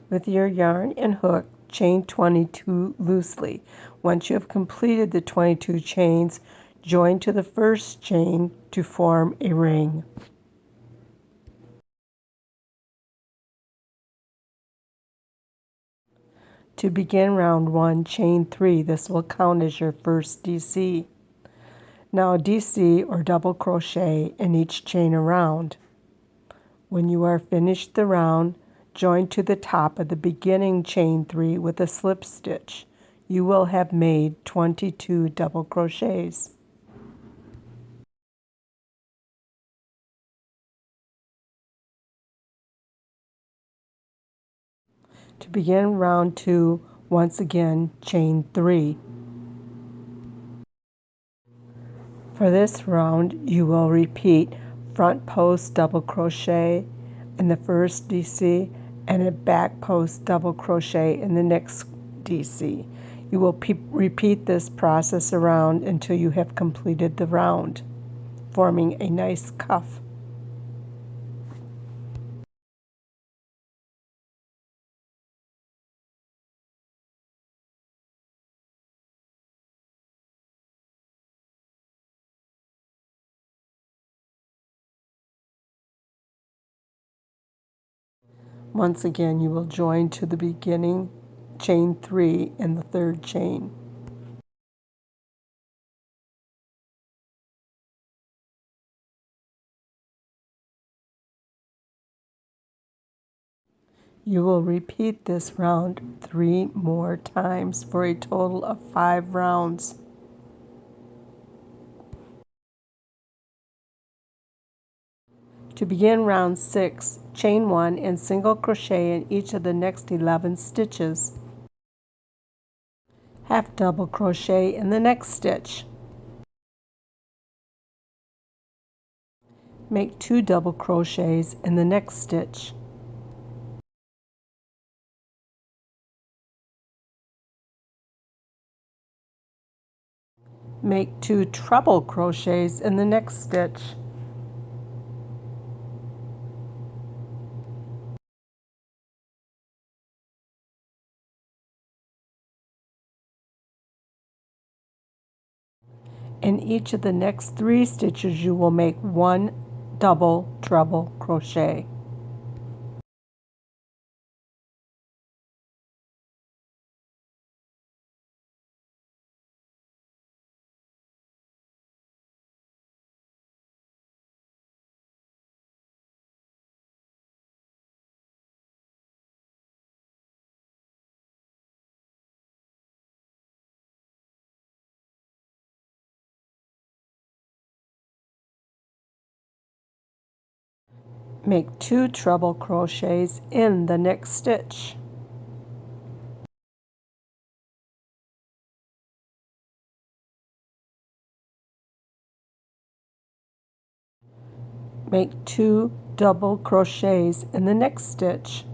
With your yarn and hook, chain 22 loosely. Once you have completed the 22 chains, join to the first chain to form a ring. To begin round 1, chain 3. This will count as your first DC. Now DC or double crochet in each chain around. When you are finished the round, join to the top of the beginning chain 3 with a slip stitch. You will have made 22 double crochets. To begin round 2, once again chain 3. For this round, you will repeat front post double crochet in the first DC and a back post double crochet in the next DC. You will repeat this process around until you have completed the round, forming a nice cuff. Once again, you will join to the beginning chain 3 in the third chain. You will repeat this round 3 more times for a total of 5 rounds. To begin round 6, chain 1 and single crochet in each of the next 11 stitches. Half double crochet in the next stitch. Make 2 double crochets in the next stitch. Make 2 treble crochets in the next stitch. In each of the next 3 stitches, you will make 1 double treble crochet. Make 2 treble crochets in the next stitch. Make 2 double crochets in the next stitch.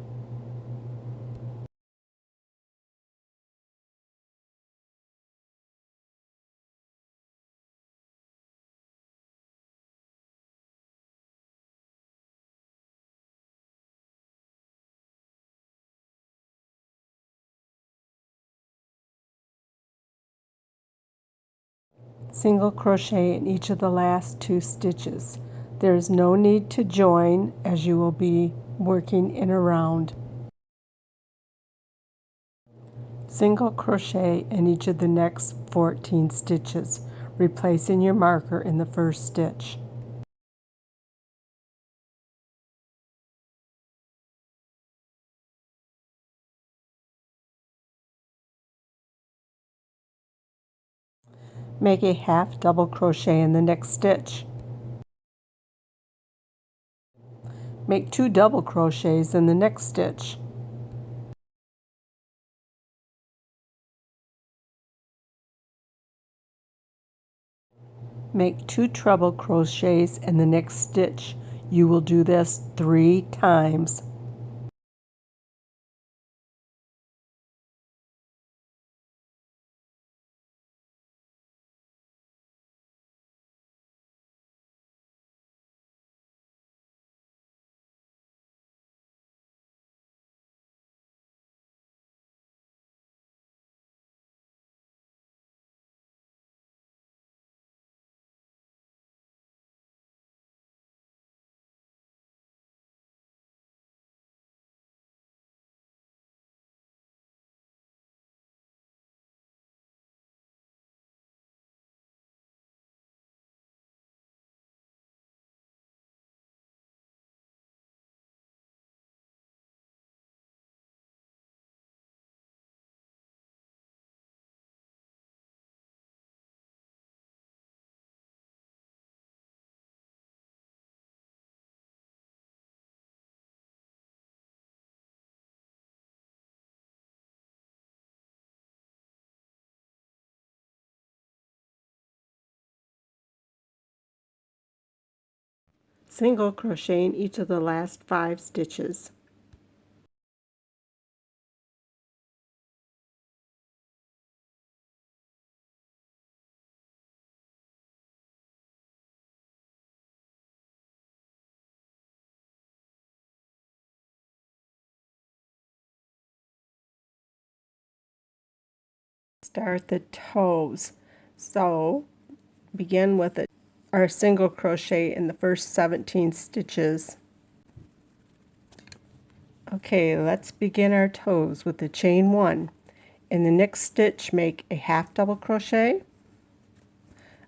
Single crochet in each of the last 2 stitches. There is no need to join as you will be working in a round. Single crochet in each of the next 14 stitches, replacing your marker in the first stitch. Make a half double crochet in the next stitch. Make 2 double crochets in the next stitch. Make 2 treble crochets in the next stitch. You will do this 3 times. Single crochet in each of the last 5 stitches. Start the toes. So begin with our single crochet in the first 17 stitches. Okay, let's begin our toes with the chain 1. In the next stitch, make a half double crochet,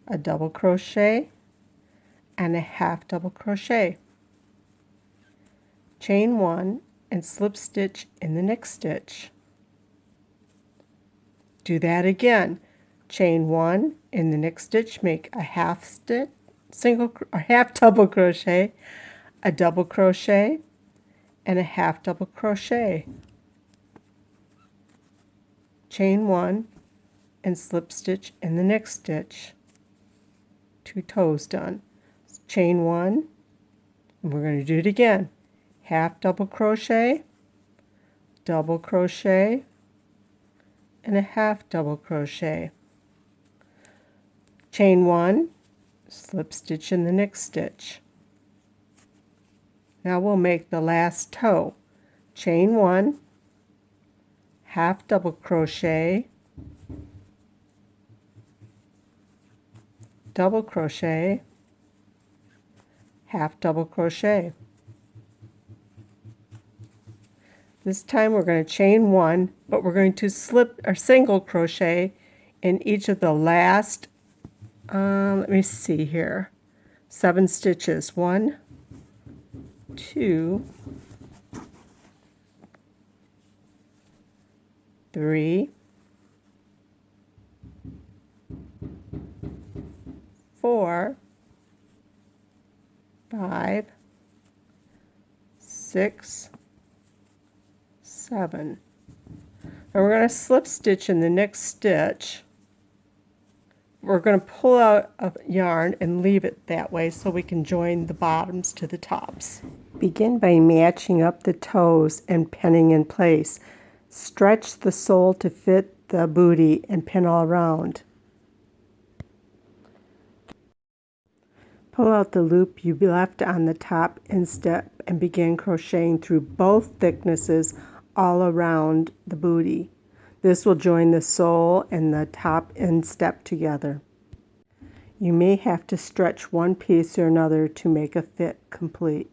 a double crochet, and a half double crochet. Chain 1 and slip stitch in the next stitch. Do that again. Chain 1 in the next stitch, make a half stitch, half double crochet, a double crochet, and a half double crochet. Chain 1 and slip stitch in the next stitch. 2 toes done. Chain 1, and we're going to do it again. Half double crochet, double crochet, and a half double crochet. Chain 1, slip stitch in the next stitch. Now we'll make the last toe. Chain 1, half double crochet, double crochet, half double crochet. This time we're going to chain 1, but we're going to slip or single crochet in each of the last, let me see here, 7 stitches. 1, 2, 3, 4, 5, 6, 7. And we're going to slip stitch in the next stitch. We're going to pull out a yarn and leave it that way so we can join the bottoms to the tops. Begin by matching up the toes and pinning in place. Stretch the sole to fit the booty and pin all around. Pull out the loop you left on the top instep and begin crocheting through both thicknesses all around the booty. This will join the sole and the top instep together. You may have to stretch one piece or another to make a fit complete.